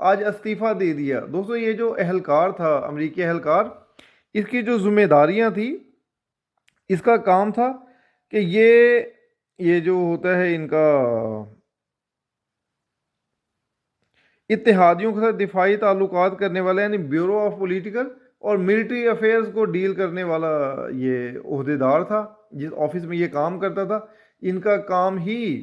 آج استعفیٰ دے دیا۔ دوستو یہ جو اہلکار تھا، امریکی اہلکار، اس کی جو ذمہ داریاں تھی، اس کا کام تھا کہ یہ جو ہوتا ہے ان کا اتحادیوں کے ساتھ دفاعی تعلقات کرنے والا، یعنی بیورو آف پولیٹیکل اور ملٹری افیئرز کو ڈیل کرنے والا یہ عہدیدار تھا، جس آفس میں یہ کام کرتا تھا۔ ان کا کام ہی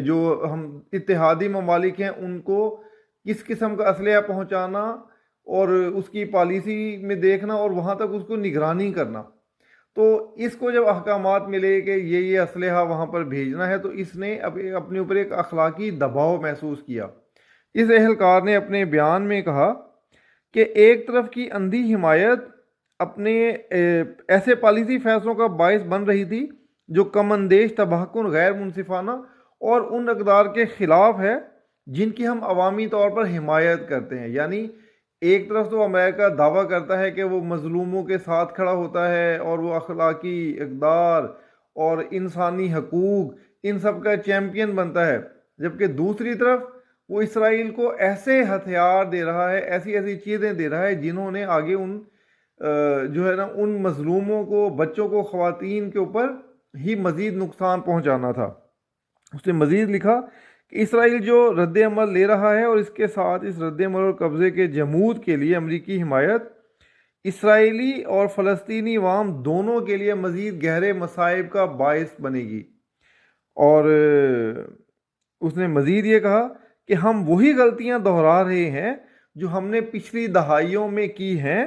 جو ہم اتحادی ممالک ہیں ان کو کس قسم کا اسلحہ پہنچانا اور اس کی پالیسی میں دیکھنا اور وہاں تک اس کو نگرانی کرنا۔ تو اس کو جب احکامات ملے کہ یہ اسلحہ وہاں پر بھیجنا ہے، تو اس نے اپنے اوپر ایک اخلاقی دباؤ محسوس کیا۔ اس اہلکار نے اپنے بیان میں کہا کہ ایک طرف کی اندھی حمایت اپنے ایسے پالیسی فیصلوں کا باعث بن رہی تھی جو کم اندیش، تباہ کن، غیر منصفانہ اور ان اقدار کے خلاف ہے جن کی ہم عوامی طور پر حمایت کرتے ہیں۔ یعنی ایک طرف تو امریکہ دعویٰ کرتا ہے کہ وہ مظلوموں کے ساتھ کھڑا ہوتا ہے اور وہ اخلاقی اقدار اور انسانی حقوق ان سب کا چیمپئن بنتا ہے، جبکہ دوسری طرف وہ اسرائیل کو ایسے ہتھیار دے رہا ہے، ایسی ایسی چیزیں دے رہا ہے جنہوں نے آگے ان مظلوموں کو، بچوں کو، خواتین کے اوپر ہی مزید نقصان پہنچانا تھا۔ اس نے مزید لکھا کہ اسرائیل جو رد عمل لے رہا ہے اور اس کے ساتھ اس رد عمل اور قبضے کے جمود کے لیے امریکی حمایت اسرائیلی اور فلسطینی عوام دونوں کے لیے مزید گہرے مصائب کا باعث بنے گی۔ اور اس نے مزید یہ کہا کہ ہم وہی غلطیاں دہرا رہے ہیں جو ہم نے پچھلی دہائیوں میں کی ہیں،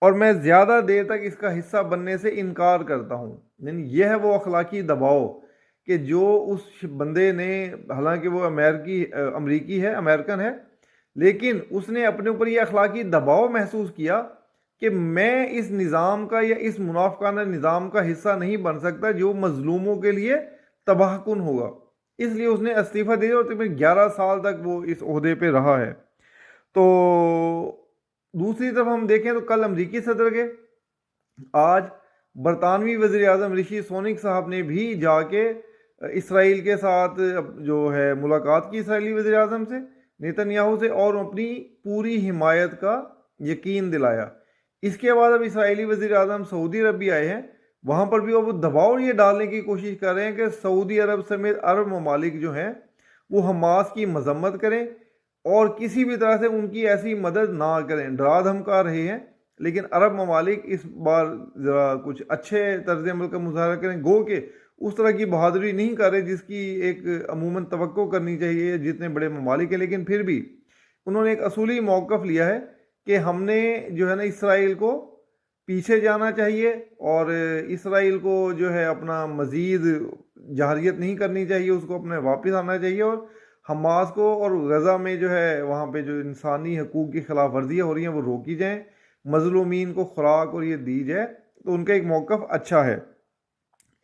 اور میں زیادہ دیر تک اس کا حصہ بننے سے انکار کرتا ہوں۔ یعنی یہ ہے وہ اخلاقی دباؤ کہ جو اس بندے نے، حالانکہ وہ امریکی ہے، امریکن ہے، لیکن اس نے اپنے اوپر یہ اخلاقی دباؤ محسوس کیا کہ میں اس نظام کا یا اس منافقانہ نظام کا حصہ نہیں بن سکتا جو مظلوموں کے لیے تباہ کن ہوگا۔ اس لیے اس نے استعفیٰ دے دیا اور تقریباً 11 سال تک وہ اس عہدے پہ رہا ہے۔ تو دوسری طرف ہم دیکھیں تو کل امریکی صدر کے، آج برطانوی وزیر اعظم رشی سونک صاحب نے بھی جا کے اسرائیل کے ساتھ جو ہے ملاقات کی، اسرائیلی وزیر اعظم سے، نیتن یاہو سے، اور اپنی پوری حمایت کا یقین دلایا۔ اس کے بعد اب اسرائیلی وزیر اعظم سعودی عرب بھی آئے ہیں، وہاں پر بھی وہ دباؤ یہ ڈالنے کی کوشش کر رہے ہیں کہ سعودی عرب سمیت عرب ممالک جو ہیں وہ حماس کی مذمت کریں اور کسی بھی طرح سے ان کی ایسی مدد نہ کریں، ڈرا دھمکا رہے ہیں۔ لیکن عرب ممالک اس بار ذرا کچھ اچھے طرز عمل کا مظاہرہ کریں، گو کہ اس طرح کی بہادری نہیں کر رہے جس کی ایک عموماً توقع کرنی چاہیے جتنے بڑے ممالک ہیں، لیکن پھر بھی انہوں نے ایک اصولی موقف لیا ہے کہ ہم نے جو ہے نا اسرائیل کو پیچھے جانا چاہیے اور اسرائیل کو جو ہے اپنا مزید جارحیت نہیں کرنی چاہیے، اس کو اپنے واپس آنا چاہیے، اور حماس کو اور غزہ میں جو ہے وہاں پہ جو انسانی حقوق کی خلاف ورزیاں ہو رہی ہیں وہ روکی جائیں، مظلومین کو خوراک اور یہ دی جائے۔ تو ان کا ایک موقف اچھا ہے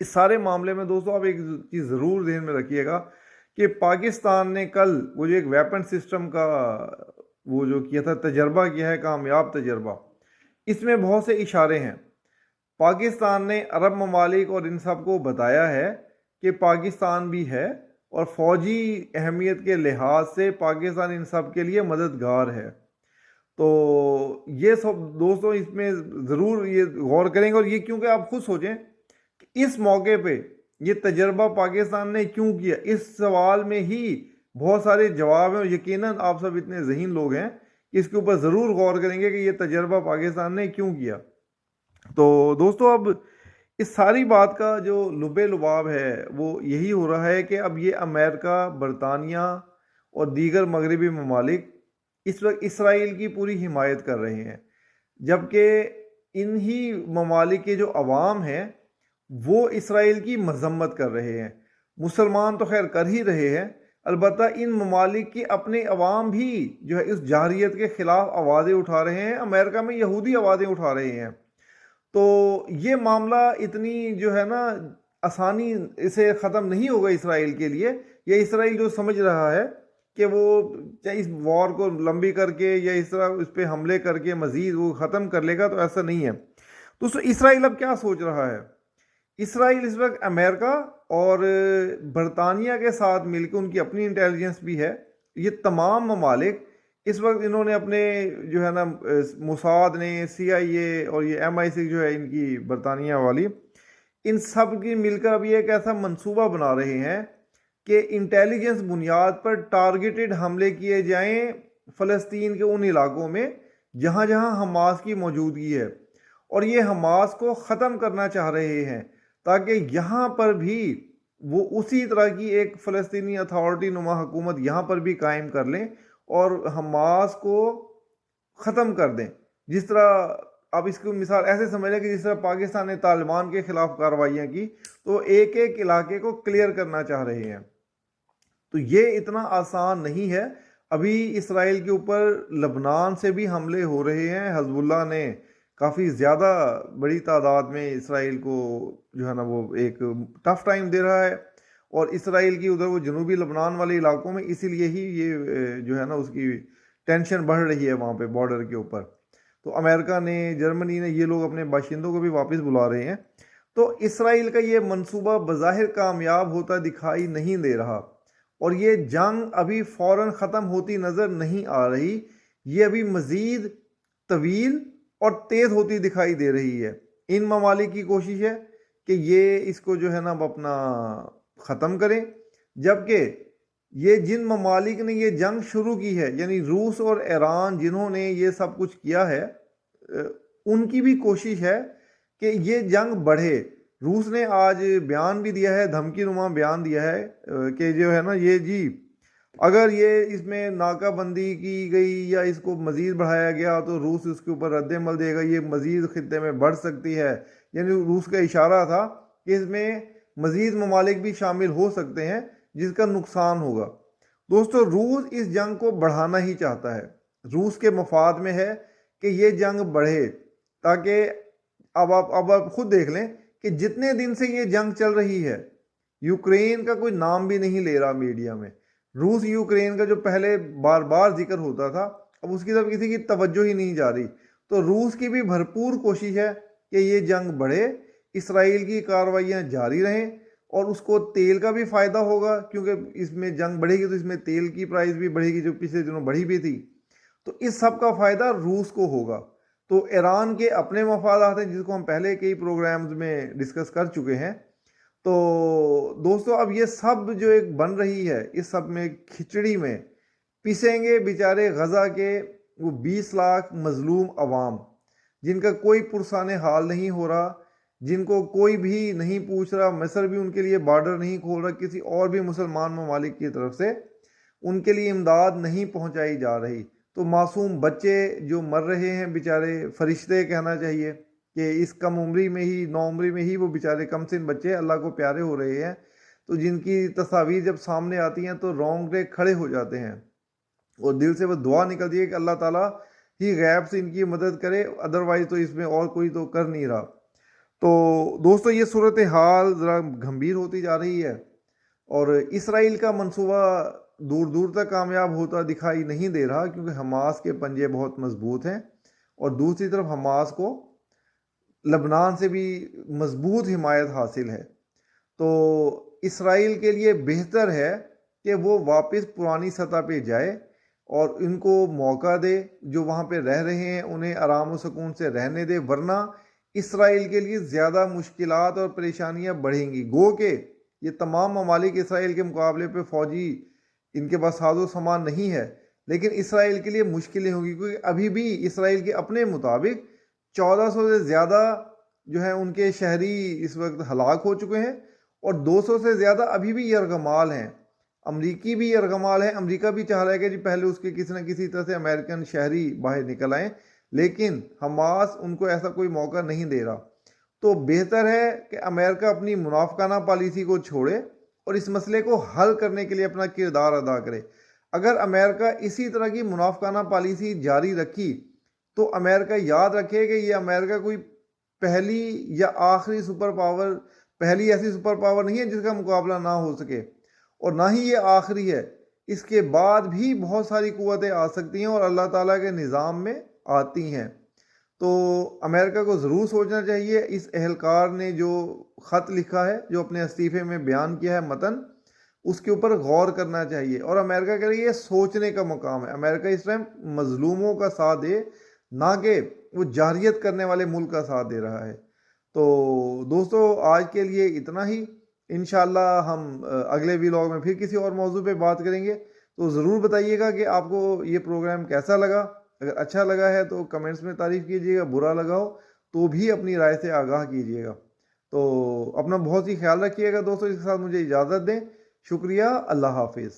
اس سارے معاملے میں۔ دوستو آپ ایک چیز ضرور ذہن میں رکھیے گا کہ پاکستان نے کل وہ جو ایک ویپن سسٹم کا وہ جو کیا تھا، تجربہ کیا ہے، کامیاب تجربہ، اس میں بہت سے اشارے ہیں۔ پاکستان نے عرب ممالک اور ان سب کو بتایا ہے کہ پاکستان بھی ہے اور فوجی اہمیت کے لحاظ سے پاکستان ان سب کے لیے مددگار ہے۔ تو یہ سب دوستوں اس میں ضرور یہ غور کریں گے، اور یہ کیونکہ آپ خود سوچیں کہ اس موقع پہ یہ تجربہ پاکستان نے کیوں کیا، اس سوال میں ہی بہت سارے جواب ہیں، اور یقیناً آپ سب اتنے ذہین لوگ ہیں کہ اس کے اوپر ضرور غور کریں گے کہ یہ تجربہ پاکستان نے کیوں کیا۔ تو دوستو اب اس ساری بات کا جو لب لباب ہے وہ یہی ہو رہا ہے کہ اب یہ امریکہ، برطانیہ اور دیگر مغربی ممالک اس وقت اسرائیل کی پوری حمایت کر رہے ہیں، جبکہ انہی ممالک کے جو عوام ہیں وہ اسرائیل کی مذمت کر رہے ہیں۔ مسلمان تو خیر کر ہی رہے ہیں، البتہ ان ممالک کے اپنے عوام بھی جو ہے اس جارحیت کے خلاف آوازیں اٹھا رہے ہیں۔ امریکہ میں یہودی آوازیں اٹھا رہے ہیں۔ تو یہ معاملہ اتنی جو ہے نا آسانی اسے ختم نہیں ہوگا اسرائیل کے لیے، یا اسرائیل جو سمجھ رہا ہے کہ وہ چاہے اس وار کو لمبی کر کے یا اس طرح اس پہ حملے کر کے مزید وہ ختم کر لے گا، تو ایسا نہیں ہے۔ تو اسرائیل اب کیا سوچ رہا ہے؟ اسرائیل اس وقت امریکہ اور برطانیہ کے ساتھ مل کے، ان کی اپنی انٹیلیجنس بھی ہے، یہ تمام ممالک اس وقت انہوں نے اپنے جو ہے نا موساد نے CIA اور یہ MI6 جو ہے ان کی برطانیہ والی، ان سب کی مل کر اب یہ ایک ایسا منصوبہ بنا رہے ہیں کہ انٹیلیجنس بنیاد پر ٹارگیٹڈ حملے کیے جائیں فلسطین کے ان علاقوں میں جہاں جہاں حماس کی موجودگی ہے، اور یہ حماس کو ختم کرنا چاہ رہے ہیں تاکہ یہاں پر بھی وہ اسی طرح کی ایک فلسطینی اتھارٹی نما حکومت یہاں پر بھی قائم کر لیں اور حماس کو ختم کر دیں. جس طرح آپ اس کو مثال ایسے سمجھ لیں کہ جس طرح پاکستان نے طالبان کے خلاف کارروائیاں کی تو ایک ایک علاقے کو کلیئر کرنا چاہ رہے ہیں. تو یہ اتنا آسان نہیں ہے. ابھی اسرائیل کے اوپر لبنان سے بھی حملے ہو رہے ہیں. حزب اللہ نے کافی زیادہ بڑی تعداد میں اسرائیل کو جو ہے نا وہ ایک ٹف ٹائم دے رہا ہے، اور اسرائیل کی ادھر وہ جنوبی لبنان والے علاقوں میں اسی لیے ہی یہ جو ہے نا اس کی ٹینشن بڑھ رہی ہے وہاں پہ بارڈر کے اوپر. تو امریکہ نے، جرمنی نے، یہ لوگ اپنے باشندوں کو بھی واپس بلا رہے ہیں. تو اسرائیل کا یہ منصوبہ بظاہر کامیاب ہوتا دکھائی نہیں دے رہا، اور یہ جنگ ابھی فوراً ختم ہوتی نظر نہیں آ رہی. یہ ابھی مزید طویل اور تیز ہوتی دکھائی دے رہی ہے. ان ممالک کی کوشش ہے کہ یہ اس کو جو ہے نا اپنا ختم کریں، جبکہ یہ جن ممالک نے یہ جنگ شروع کی ہے یعنی روس اور ایران جنہوں نے یہ سب کچھ کیا ہے، ان کی بھی کوشش ہے کہ یہ جنگ بڑھے. روس نے آج بیان بھی دیا ہے، دھمکی نما بیان دیا ہے کہ جو ہے نا یہ جی اگر یہ اس میں ناکہ بندی کی گئی یا اس کو مزید بڑھایا گیا تو روس اس کے اوپر رد عمل دے گا، یہ مزید خطے میں بڑھ سکتی ہے. یعنی روس کا اشارہ تھا کہ اس میں مزید ممالک بھی شامل ہو سکتے ہیں جس کا نقصان ہوگا. دوستو، روس اس جنگ کو بڑھانا ہی چاہتا ہے. روس کے مفاد میں ہے کہ یہ جنگ بڑھے، تاکہ اب آپ خود دیکھ لیں کہ جتنے دن سے یہ جنگ چل رہی ہے یوکرین کا کوئی نام بھی نہیں لے رہا میڈیا میں. روس یوکرین کا جو پہلے بار بار ذکر ہوتا تھا اب اس کی طرف کسی کی توجہ ہی نہیں جا رہی. تو روس کی بھی بھرپور کوشش ہے کہ یہ جنگ بڑھے، اسرائیل کی کارروائیاں جاری رہیں، اور اس کو تیل کا بھی فائدہ ہوگا کیونکہ اس میں جنگ بڑھے گی تو اس میں تیل کی پرائز بھی بڑھے گی جو پچھلے دنوں بڑھی بھی تھی. تو اس سب کا فائدہ روس کو ہوگا. تو ایران کے اپنے مفادات ہیں جس کو ہم پہلے کئی پروگرامز میں ڈسکس کر چکے ہیں. تو دوستو، اب یہ سب جو ایک بن رہی ہے اس سب میں کھچڑی میں پیسیں گے بیچارے غزہ کے وہ 20 لاکھ مظلوم عوام جن کا کوئی پرسان حال نہیں ہو رہا، جن کو کوئی بھی نہیں پوچھ رہا. مصر بھی ان کے لیے بارڈر نہیں کھول رہا، کسی اور بھی مسلمان ممالک کی طرف سے ان کے لیے امداد نہیں پہنچائی جا رہی. تو معصوم بچے جو مر رہے ہیں بیچارے، فرشتے کہنا چاہیے کہ اس کم عمری میں ہی، نو عمری میں ہی وہ بیچارے کم سن بچے اللہ کو پیارے ہو رہے ہیں. تو جن کی تصاویر جب سامنے آتی ہیں تو رونگٹے کھڑے ہو جاتے ہیں اور دل سے وہ دعا نکلتی ہے کہ اللہ تعالیٰ ہی غیب سے ان کی مدد کرے، ادروائز تو اس میں اور کوئی تو کر نہیں رہا. تو دوستو، یہ صورتحال ذرا گھمبیر ہوتی جا رہی ہے، اور اسرائیل کا منصوبہ دور دور تک کامیاب ہوتا دکھائی نہیں دے رہا کیونکہ حماس کے پنجے بہت مضبوط ہیں، اور دوسری طرف حماس کو لبنان سے بھی مضبوط حمایت حاصل ہے. تو اسرائیل کے لیے بہتر ہے کہ وہ واپس پرانی سطح پہ جائے اور ان کو موقع دے، جو وہاں پہ رہ رہے ہیں انہیں آرام و سکون سے رہنے دے، ورنہ اسرائیل کے لیے زیادہ مشکلات اور پریشانیاں بڑھیں گی. گو کہ یہ تمام ممالک اسرائیل کے مقابلے پہ فوجی ان کے پاس ساز و سامان نہیں ہے، لیکن اسرائیل کے لیے مشکلیں ہوگی کیونکہ ابھی بھی اسرائیل کے اپنے مطابق 1400 سے زیادہ جو ہیں ان کے شہری اس وقت ہلاک ہو چکے ہیں، اور 200 سے زیادہ ابھی بھی یرغمال ہیں. امریکی بھی یرغمال ہیں. امریکہ بھی چاہ رہا ہے کہ جی پہلے اس کے کسی نہ کسی طرح سے امریکن شہری باہر نکل آئیں، لیکن حماس ان کو ایسا کوئی موقع نہیں دے رہا. تو بہتر ہے کہ امریکہ اپنی منافقانہ پالیسی کو چھوڑے اور اس مسئلے کو حل کرنے کے لیے اپنا کردار ادا کرے. اگر امریکہ اسی طرح کی منافقانہ پالیسی جاری رکھی تو امریکہ یاد رکھے کہ یہ امریکہ کوئی پہلی یا آخری سپر پاور، پہلی ایسی سپر پاور نہیں ہے جس کا مقابلہ نہ ہو سکے، اور نہ ہی یہ آخری ہے. اس کے بعد بھی بہت ساری قوتیں آ سکتی ہیں اور اللہ تعالیٰ کے نظام میں آتی ہیں. تو امریکہ کو ضرور سوچنا چاہیے. اس اہلکار نے جو خط لکھا ہے، جو اپنے استعفے میں بیان کیا ہے متن، اس کے اوپر غور کرنا چاہیے، اور امریکہ کے لیے یہ سوچنے کا مقام ہے۔ امریکہ اس ٹائم مظلوموں کا ساتھ دے، نہ کہ وہ جارحیت کرنے والے ملک کا ساتھ دے رہا ہے۔ تو دوستو آج کے لیے اتنا ہی، انشاءاللہ ہم اگلے ویلاگ میں پھر کسی اور موضوع پہ بات کریں گے۔ تو ضرور بتائیے گا کہ آپ کو یہ پروگرام کیسا لگا۔ اگر اچھا لگا ہے تو کمنٹس میں تعریف کیجیے گا، برا لگا ہو تو بھی اپنی رائے سے آگاہ کیجیے گا۔ تو اپنا بہت ہی خیال رکھیے گا دوستو، اس کے ساتھ مجھے اجازت دیں۔ شکریہ، اللہ حافظ۔